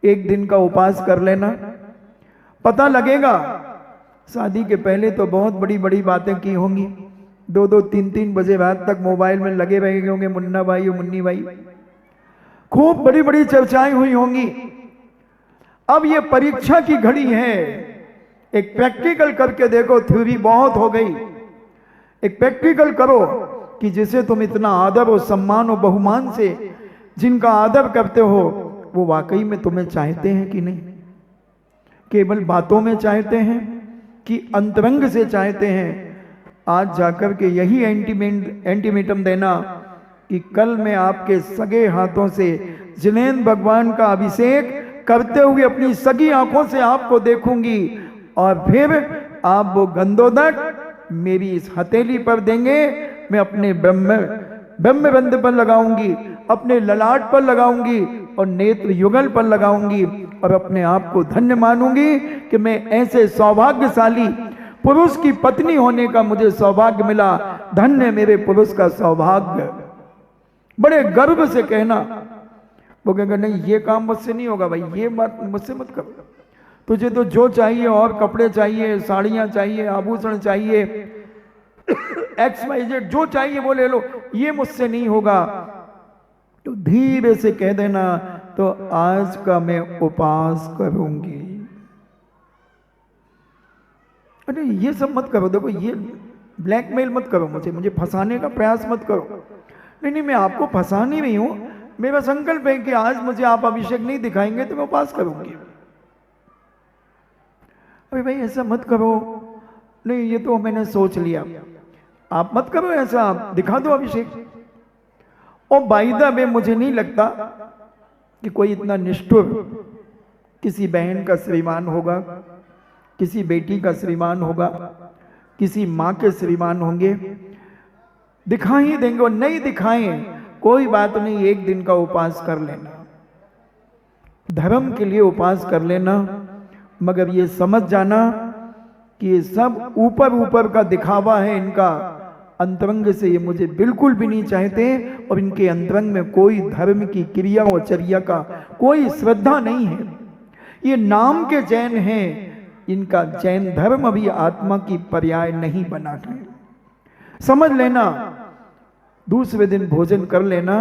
एक दिन का उपवास कर लेना, पता लगेगा। शादी के पहले तो बहुत बड़ी बड़ी बातें की होंगी, 2-2, 3-3 बजे रात तक मोबाइल में लगे रहे होंगे मुन्ना भाई और मुन्नी भाई, खूब बड़ी बड़ी चर्चाएं हुई होंगी। अब ये परीक्षा की घड़ी है, एक प्रैक्टिकल करके देखो, थ्योरी बहुत हो गई, एक प्रैक्टिकल करो कि जिसे तुम इतना आदर और सम्मान और बहुमान से जिनका आदर करते हो, वो वाकई में तुम्हें चाहते हैं कि नहीं, केवल बातों में चाहते हैं कि अंतरंग से चाहते हैं। आज जाकर के यही एंटीमेटम देना कि कल मैं आपके सगे हाथों से जिनेंद्र भगवान का अभिषेक करते हुए अपनी सगी आंखों से आपको देखूंगी, और फिर आप वो गंधोदक मेरी इस हथेली पर देंगे, मैं अपने ब्रह्मबंध पर लगाऊंगी, अपने ललाट पर लगाऊंगी और नेत्र युगल पर लगाऊंगी, और अपने आप को धन्य मानूंगी कि मैं ऐसे सौभाग्यशाली पुरुष की पत्नी होने का मुझे सौभाग्य मिला। धन्य मेरे पुरुष का सौभाग्य। बड़े गर्व से कहना। वो कहेगा नहीं ये काम मुझसे नहीं होगा भाई, ये बात मुझसे मत करो, तुझे तो जो चाहिए और कपड़े चाहिए, साड़ियां चाहिए, आभूषण चाहिए, XYZ जो चाहिए वो ले लो, ये मुझसे नहीं होगा। तो धीरे से कह देना, तो आज का मैं उपवास करूंगी। अरे ये सब मत करो, देखो ये ब्लैकमेल मत करो, मुझे फंसाने का प्रयास मत करो। नहीं, मैं आपको फंसा नहीं रही हूं, मेरा संकल्प है कि आज मुझे आप अभिषेक नहीं दिखाएंगे तो मैं उपवास करूंगी। अरे भाई ऐसा मत करो, नहीं ये तो मैंने सोच लिया, आप मत करो ऐसा, आप दिखा दो अभिषेक। और बाय द वे मुझे नहीं लगता कि कोई इतना निष्ठुर किसी बहन का श्रीमान होगा, किसी बेटी का श्रीमान होगा, किसी माँ के श्रीमान होंगे, दिखा ही देंगे। और नहीं दिखाएं कोई बात नहीं, एक दिन का उपवास कर लेना, धर्म के लिए उपवास कर लेना, मगर ये समझ जाना कि ये सब ऊपर ऊपर का दिखावा है इनका, अंतरंग से ये मुझे बिल्कुल भी नहीं चाहते, और इनके अंतरंग में कोई धर्म की क्रिया और चर्या का कोई श्रद्धा नहीं है। ये नाम के जैन हैं, इनका जैन धर्म अभी आत्मा की पर्याय नहीं बना है। समझ लेना, दूसरे दिन भोजन कर लेना,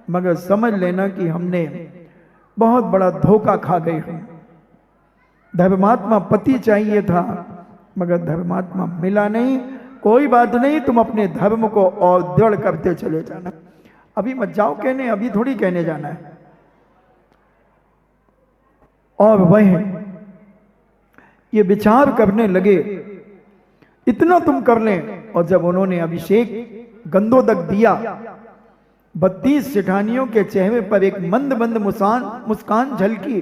मगर समझ लेना कि हमने बहुत बड़ा धोखा खा गए हैं। धर्मात्मा पति चाहिए था, मगर धर्मात्मा मिला नहीं। कोई बात नहीं, तुम अपने धर्म को और दृढ़ करते चले जाना। अभी मत जाओ कहने, अभी थोड़ी कहने जाना है। और वह ये विचार करने लगे, इतना तुम कर लें। और जब उन्होंने अभिषेक गंधोदक दिया, 32 सेठानियों के चेहरे पर एक मंद मंद मुस्कान झलकी,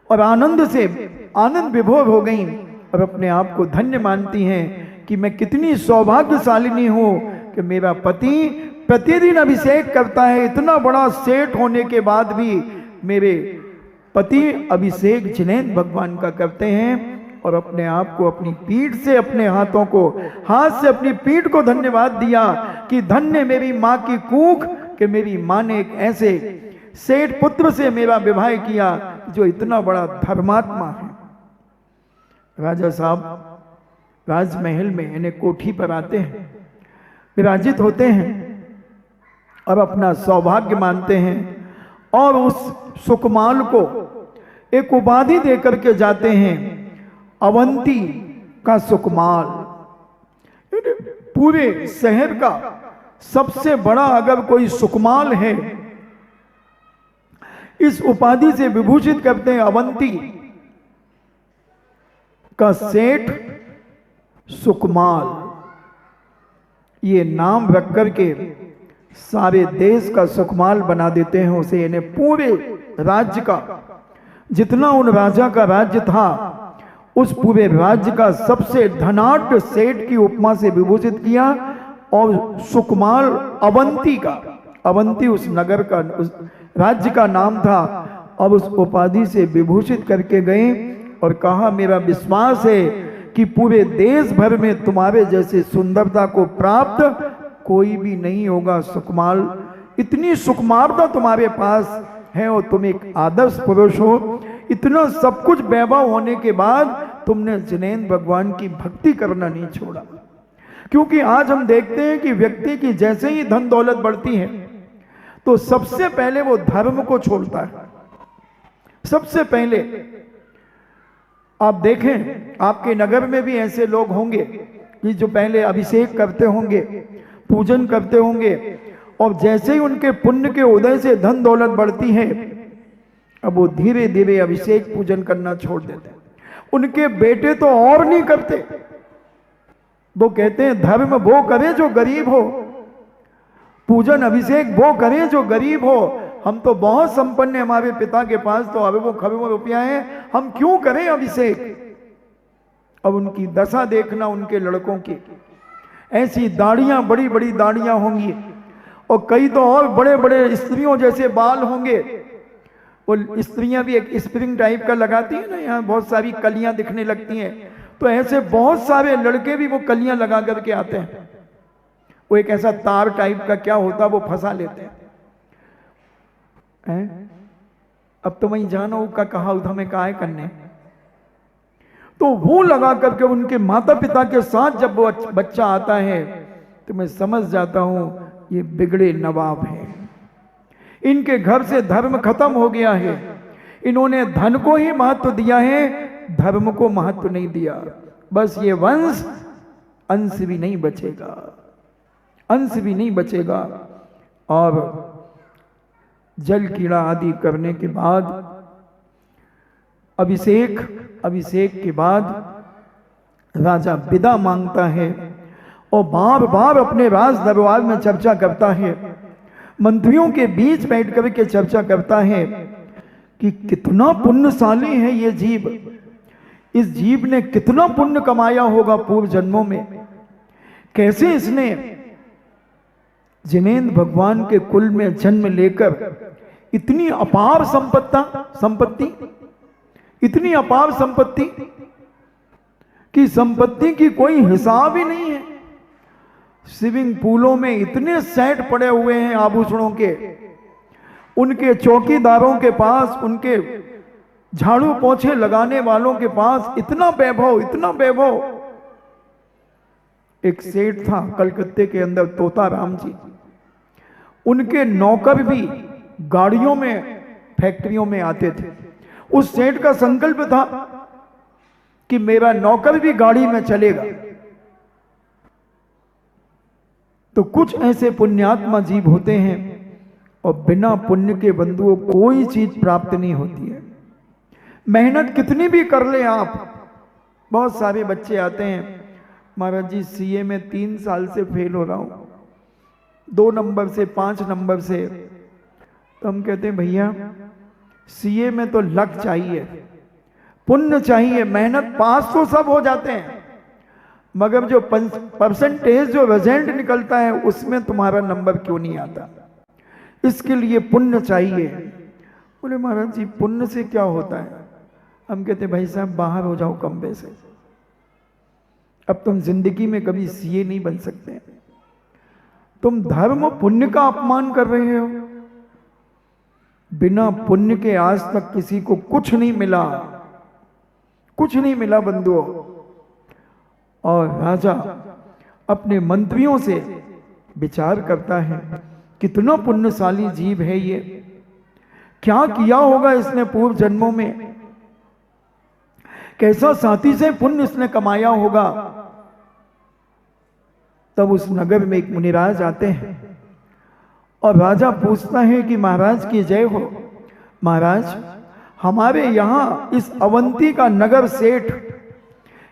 और आनंद विभोर हो गई, और अपने आप को धन्य मानती हैं कि मैं कितनी सौभाग्यशालिनी हूं कि मेरा पति प्रतिदिन अभिषेक करता है। इतना बड़ा सेठ होने के बाद भी मेरे पति अभिषेक जिनेंद्र भगवान का करते हैं, और अपने आप को अपनी पीठ से, अपने हाथ से अपनी पीठ को धन्यवाद दिया कि धन्य मेरी माँ की कूख कि मेरी माँ ने एक ऐसे सेठ पुत्र से मेरा विवाह किया जो इतना बड़ा धर्मात्मा है। राजा साहब राजमहल में यानी कोठी पर आते हैं, विराजित होते हैं और अपना सौभाग्य मानते हैं, और उस सुकुमाल को एक उपाधि देकर के जाते हैं, अवंती का सुकुमाल। पूरे शहर का सबसे बड़ा अगर कोई सुकुमाल है, इस उपाधि से विभूषित करते हैं अवंती का सेठ सुकुमाल। ये नाम रख करके सारे देश का सुकुमाल बना देते हैं उसे, यानी पूरे राज्य का जितना उन राजा का राज्य था, उस पूरे राज्य का सबसे धनाढ्य सेठ की उपमा से विभूषित किया। और सुकुमाल अवंती का, अवंती उस नगर का, उस राज्य का नाम था, और उस उपाधि से विभूषित करके गए और कहा मेरा विश्वास है कि पूरे देश भर में तुम्हारे जैसे सुंदरता को प्राप्त कोई भी नहीं होगा सुकुमाल। इतनी सुकुमारता तुम्हारे पास है और तुम एक आदर्श पुरुष हो, इतना सब कुछ वैभव होने के बाद तुमने जिनेंद्र भगवान की भक्ति करना नहीं छोड़ा। क्योंकि आज हम देखते हैं कि व्यक्ति की जैसे ही धन दौलत बढ़ती है तो सबसे पहले वो धर्म को छोड़ता है। सबसे पहले आप देखें, आपके नगर में भी ऐसे लोग होंगे कि जो पहले अभिषेक करते होंगे, पूजन करते होंगे, और जैसे ही उनके पुण्य के उदय से धन दौलत बढ़ती है, अब वो धीरे धीरे अभिषेक पूजन करना छोड़ देते हैं। उनके बेटे तो और नहीं करते। वो कहते हैं धर्म वो करे जो गरीब हो, पूजन अभिषेक वो करें जो गरीब हो। हम तो बहुत संपन्न है, हमारे पिता के पास तो अरबों खरबों रुपया है, हम क्यों करें अभिषेक। अब उनकी दशा देखना उनके लड़कों की, ऐसी दाढ़ियां, बड़ी बड़ी दाढ़ियां होंगी, और कई तो और बड़े बड़े स्त्रियों जैसे बाल होंगे। वो स्त्रियां भी एक स्प्रिंग टाइप का लगाती है ना, यहाँ बहुत सारी कलियां दिखने लगती हैं, तो ऐसे बहुत सारे लड़के भी वो कलियां लगा करके आते हैं। वो एक ऐसा तार टाइप का क्या होता वो फंसा लेते हैं। अब तो वही जानो का कहा उधर में काय करने, तो वो लगा करके उनके माता पिता के साथ जब वो बच्चा आता है तो मैं समझ जाता हूं ये बिगड़े नवाब हैं। इनके घर से धर्म खत्म हो गया है। इन्होंने धन को ही महत्व दिया है, धर्म को महत्व नहीं दिया। बस ये वंश अंश भी नहीं बचेगा, अंश भी नहीं बचेगा। और जल कीड़ा आदि करने के बाद अभिषेक के बाद राजा विदा मांगता है और बार बार अपने राज दरबार में चर्चा करता है, मंत्रियों के बीच बैठ करके चर्चा करता है कि कितना पुण्यशाली है ये जीव। इस जीव ने कितना पुण्य कमाया होगा पूर्व जन्मों में, कैसे इसने जिनेंद्र भगवान के कुल में जन्म लेकर इतनी अपार संपत्ति इतनी अपार संपत्ति कि संपत्ति की कोई हिसाब ही नहीं है। स्विमिंग पूलों में इतने सेट पड़े हुए हैं आभूषणों के, उनके चौकीदारों के पास, उनके झाड़ू पोछे लगाने वालों के पास इतना वैभव, इतना वैभव। एक सेठ था कलकत्ते के अंदर, तोता राम जी, उनके नौकर भी गाड़ियों में, फैक्ट्रियों में आते थे। उस सेठ का संकल्प था कि मेरा नौकर भी गाड़ी में चलेगा। तो कुछ ऐसे पुण्यात्मा जीव होते हैं और बिना पुण्य के बंधुओं कोई चीज प्राप्त नहीं होती है। मेहनत कितनी भी कर ले आप। बहुत सारे बच्चे आते हैं, महाराज जी सीए में 3 साल से फेल हो रहा हूं, 2 नंबर से, 5 नंबर से। तो हम कहते हैं भैया सीए में तो लक चाहिए, पुण्य चाहिए, मेहनत। पास तो सब हो जाते हैं, मगर जो परसेंटेज, जो रिजल्ट निकलता है उसमें तुम्हारा नंबर क्यों नहीं आता, इसके लिए पुण्य चाहिए। बोले महाराज जी पुण्य से क्या होता है। हम कहते भाई साहब बाहर हो जाओ कमबे से, अब तुम जिंदगी में कभी सीए नहीं बन सकते। तुम धर्म पुण्य का अपमान कर रहे हो। बिना पुण्य के आज तक किसी को कुछ नहीं मिला, कुछ नहीं मिला बंधुओं। और राजा अपने मंत्रियों से विचार करता है, कितना पुण्यशाली जीव है ये, क्या किया होगा इसने पूर्व जन्मों में, कैसा साथी से पुण्य इसने कमाया होगा। तब उस नगर में एक मुनिराज आते हैं और राजा पूछता है कि महाराज की जय हो। महाराज हमारे यहां इस अवंती का नगर सेठ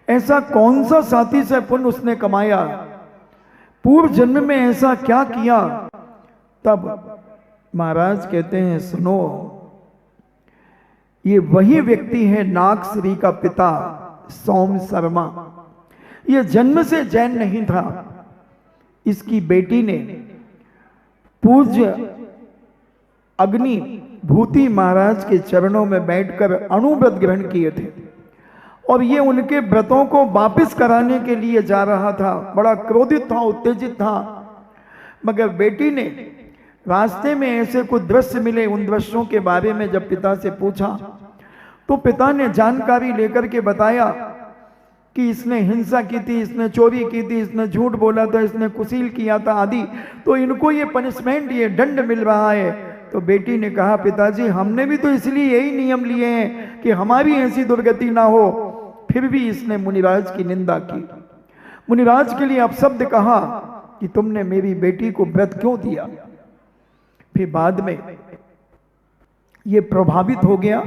ऐसा कौन सा साथी से पुण्य उसने कमाया, पूर्व जन्म में ऐसा क्या किया। तब महाराज कहते हैं सुनो, ये वही व्यक्ति है नागश्री का पिता सोम शर्मा। ये जन्म से जैन नहीं था। इसकी बेटी ने पूज्य अग्नि भूति महाराज के चरणों में बैठकर अणुव्रत ग्रहण किए थे और ये उनके व्रतों को वापस कराने के लिए जा रहा था। बड़ा क्रोधित था, उत्तेजित था। मगर बेटी ने रास्ते में ऐसे कुछ दृश्य मिले, उन दृश्यों के बारे में जब पिता से पूछा तो पिता ने जानकारी लेकर के बताया कि इसने हिंसा की थी, इसने चोरी की थी, इसने झूठ बोला था, इसने कुसील किया था आदि, तो इनको ये पनिशमेंट, ये दंड मिल रहा है। तो बेटी ने कहा पिताजी हमने भी तो इसलिए यही नियम लिए हैं कि हमारी ऐसी दुर्गति ना हो। फिर भी इसने मुनिराज की निंदा की, मुनिराज के लिए अपशब्द कहा कि तुमने मेरी बेटी को व्रत क्यों दिया। फिर बाद में ये प्रभावित हो गया,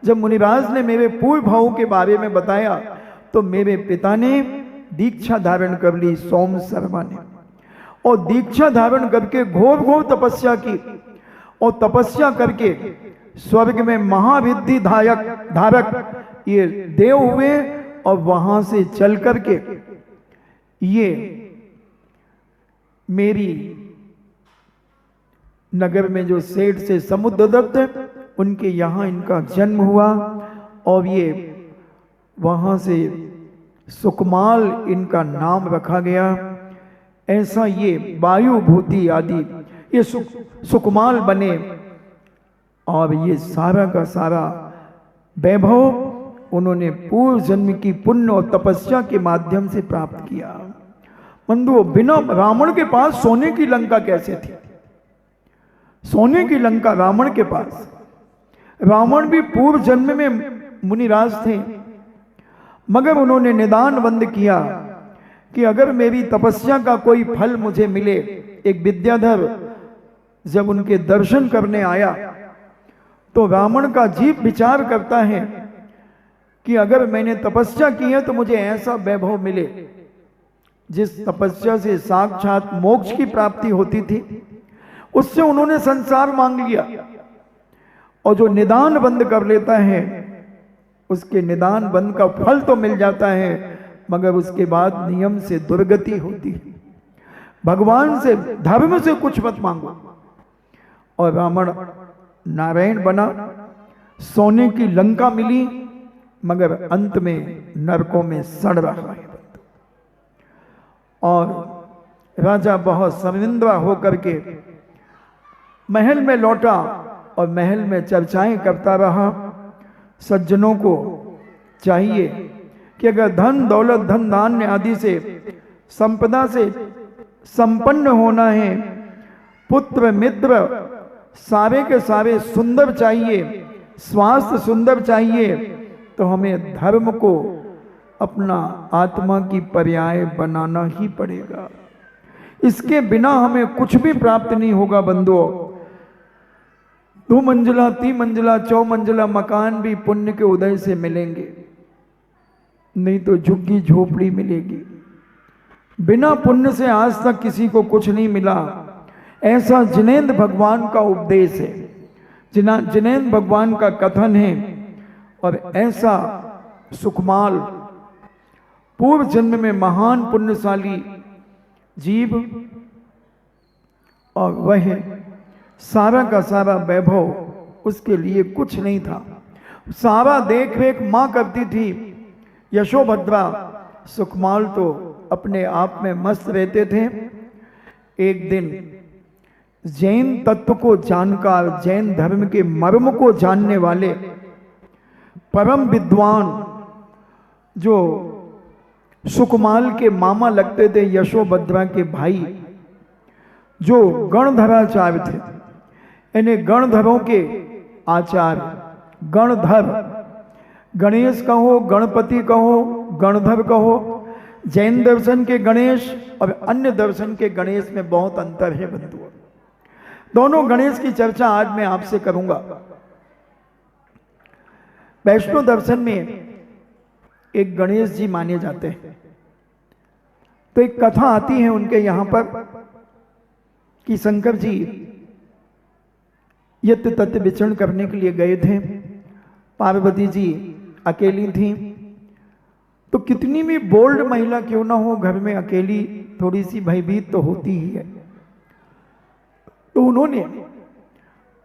जब मुनिराज ने मेरे पूर्व भावों के बारे में बताया तो मेरे पिता ने दीक्षा धारण कर ली, सोम शर्मा ने, और दीक्षा धारण करके घोर घोर तपस्या की, और तपस्या करके स्वर्ग में महाविद्धि धारक ये देव हुए, और वहां से चल करके ये मेरी नगर में जो सेठ से समुद्रदत्त उनके यहाँ इनका जन्म हुआ, और ये वहां से सुकमाल इनका नाम रखा गया। ऐसा ये वायु भूति आदि ये सुकमाल बने, और ये सारा का सारा वैभव उन्होंने पूर्व जन्म की पुण्य और तपस्या के माध्यम से प्राप्त किया। बंधुओं, बिना रावण के पास सोने की लंका कैसे थी? सोने की लंका रावण के पास, रावण भी पूर्व जन्म में मुनिराज थे, मगर उन्होंने निदान बंद किया कि अगर मेरी तपस्या का कोई फल मुझे मिले। एक विद्याधर जब उनके दर्शन करने आया तो रावण का जीव विचार करता है कि अगर मैंने तपस्या की है तो मुझे ऐसा वैभव मिले जिस तपस्या से साक्षात मोक्ष की प्राप्ति होती थी। उससे उन्होंने संसार मांग लिया, और जो निदान बंद कर लेता है उसके निदान बंद का फल तो मिल जाता है, मगर उसके बाद नियम से दुर्गति होती है। भगवान से, धर्म से कुछ मत मांगो। और रावण नारायण बना, सोने की लंका मिली, मगर अंत में नरकों में सड़ रहा है। और राजा बहुत शर्मिंदा होकर के महल में लौटा, और महल में चर्चाएं करता रहा। सज्जनों को चाहिए कि अगर धन दौलत धन धान्य आदि से संपदा से संपन्न होना है, पुत्र मित्र सारे के सारे सुंदर चाहिए, स्वास्थ्य सुंदर चाहिए, तो हमें धर्म को अपना आत्मा की पर्याय बनाना ही पड़ेगा। इसके बिना हमें कुछ भी प्राप्त नहीं होगा। बंधुओं, 2 मंजिला 3 मंजिला 4 मंजिला मकान भी पुण्य के उदय से मिलेंगे, नहीं तो झुग्गी झोपड़ी मिलेगी। बिना पुण्य से आज तक किसी को कुछ नहीं मिला। ऐसा जिनेंद्र भगवान का उपदेश है, जिनेंद्र भगवान का कथन है। और ऐसा सुकमाल पूर्व जन्म में महान पुण्यशाली जीव, और वह सारा का सारा वैभव उसके लिए कुछ नहीं था। सारा देख रेख मां करती थी, यशोभद्रा। सुकमाल तो अपने आप में मस्त रहते थे। एक दिन जैन तत्व को जानकर, जैन धर्म के मर्म को जानने वाले परम विद्वान जो सुकमाल के मामा लगते थे, यशोभद्रा के भाई, जो गणधराचार्य थे, इन्हें गणधरों के आचार्य, गणधर, गणेश कहो, गणपति कहो, गणधर कहो। जैन दर्शन के गणेश और अन्य दर्शन के गणेश में बहुत अंतर है बंधुओं। दोनों गणेश की चर्चा आज मैं आपसे करूंगा। वैष्णव दर्शन में एक गणेश जी माने जाते हैं। तो एक कथा आती है उनके यहां पर कि शंकर जी यत तत् विचरण करने के लिए गए थे। पार्वती जी अकेली थी। तो कितनी भी बोल्ड महिला क्यों ना हो, घर में अकेली थोड़ी सी भयभीत तो होती ही है। तो उन्होंने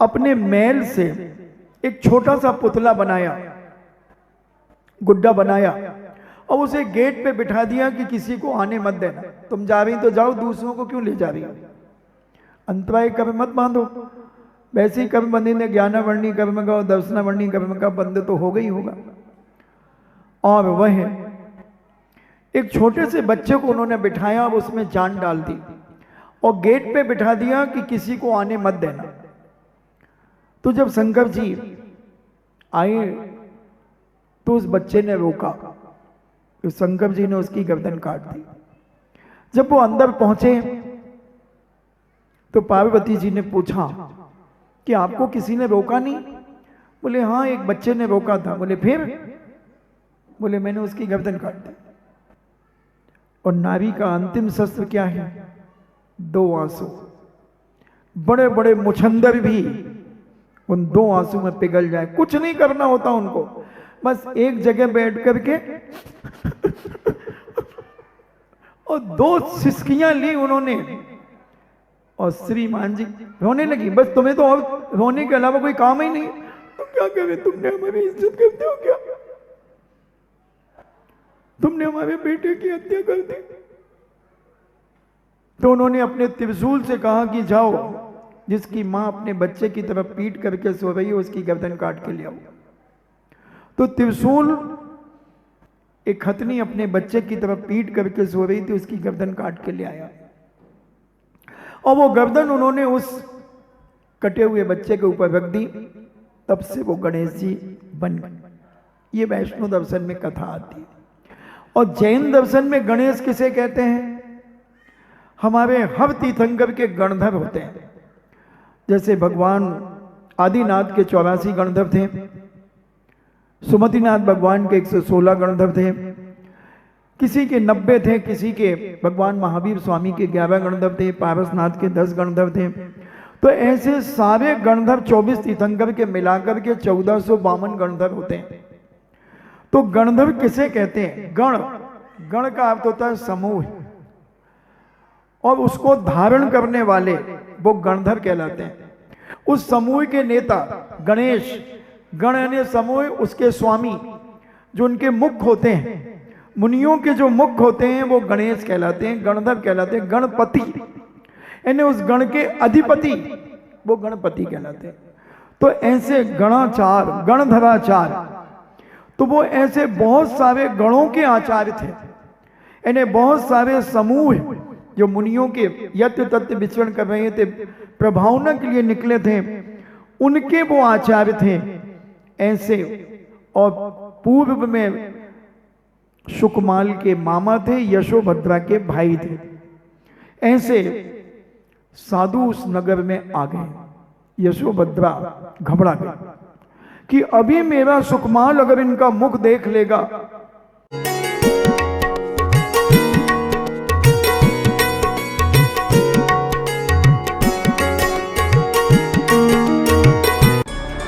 अपने मैल से एक छोटा सा पुतला बनाया, गुड्डा बनाया, और उसे गेट पे बिठा दिया कि किसी को आने मत देना। तुम जा रही तो जाओ, दूसरों को क्यों ले जा रही हो, अंतराय कर मत बांधो। वैसे ही कर्म बंधे ने ज्ञानावर्णी कर्म का और दर्शनावर्णी कर्म का बंध तो होगा ही होगा। और वह एक छोटे से बच्चे को उन्होंने बिठाया और उसमें जान डाल दी और गेट पे बिठा दिया कि किसी को आने मत देना। तो जब शंकर जी आए तो उस बच्चे ने रोका, तो शंकर जी ने उसकी गर्दन काट दी। जब वो अंदर पहुंचे तो पार्वती जी ने पूछा कि आपको किसी ने रोका नहीं? बोले हाँ, एक बच्चे ने रोका था। बोले फिर? बोले मैंने उसकी गर्दन काट दी। और नारी का अंतिम शस्त्र क्या है? 2 आंसू। बड़े बड़े मुछंदर भी उन 2 आंसू में पिघल जाए, कुछ नहीं करना होता उनको, बस एक जगह बैठ करके और 2 सिसकियां ली उन्होंने और श्रीमान जी रोने लगी। बस तुम्हें तो और रोने के अलावा कोई काम ही नहीं, तुम क्या करे? तुमने हमारी इज्जत करते हो क्या? तुमने हमारे बेटे की हत्या कर दी। तो उन्होंने अपने त्रिशूल से कहा कि जाओ, जिसकी मां अपने बच्चे की तरफ पीट करके सो रही है उसकी गर्दन काट के ले आओ। तो त्रिशूल, एक खतनी अपने बच्चे की तरफ पीट करके सो रही थी, उसकी गर्दन काट के ले आया और वो गर्दन उन्होंने उस कटे हुए बच्चे के ऊपर रख दी। तब से वो गणेश जी बन गए। ये वैष्णो दर्शन में कथा आती है। और जैन दर्शन में गणेश किसे कहते हैं? हमारे हर तीर्थंकर के गणधर होते हैं। जैसे भगवान आदिनाथ के 84 गणधर थे, सुमतिनाथ भगवान के 116 गणधर थे, किसी के 90 थे, किसी के भगवान महावीर स्वामी के 11 गणधर थे, पारसनाथ के 10 गणधर थे। तो ऐसे सारे गणधर 24 तीर्थंकर के मिलाकर के 1452 गणधर होते हैं। तो गणधर किसे कहते हैं? गण का अर्थ होता है समूह, और उसको धारण करने वाले वो गणधर कहलाते हैं। उस समूह के नेता गणेश, गण यानी समूह, उसके स्वामी जो उनके मुख होते हैं, मुनियों के जो मुख होते हैं वो गणेश कहलाते हैं, गणधर कहलाते हैं। गणपति यानी उस गण के अधिपति वो गणपति कहलाते हैं। तो ऐसे गणाचार, गणधराचार, तो वो ऐसे बहुत सारे गणों के आचार्य थे। यानी बहुत सारे समूह जो मुनियों के यत्न तत्व विचरण कर रहे थे, प्रभावना के लिए निकले थे, उनके वो आचार्य थे ऐसे। और पूर्व में सुकमाल के मामा थे, यशोभद्रा के भाई थे। ऐसे साधु उस नगर में आ गए। यशोभद्रा घबरा गई कि अभी मेरा सुकमाल अगर इनका मुख देख लेगा